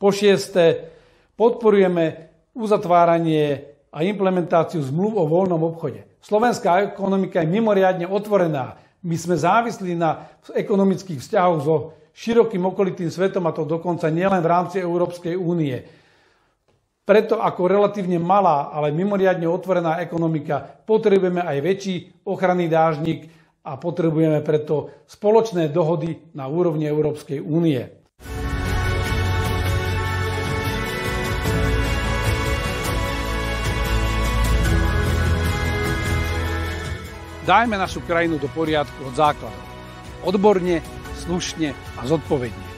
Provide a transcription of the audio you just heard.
Po šieste, podporujeme uzatváranie a implementáciu zmluv o voľnom obchode. Slovenská ekonomika je mimoriadne otvorená. My sme závislí na ekonomických vzťahoch so širokým okolitým svetom, a to dokonca nielen v rámci Európskej únie. Preto ako relatívne malá, ale mimoriadne otvorená ekonomika potrebujeme aj väčší ochranný dážnik a potrebujeme preto spoločné dohody na úrovni Európskej únie. Dajme našu krajinu do poriadku od základov. Odborne, slušne a zodpovedne.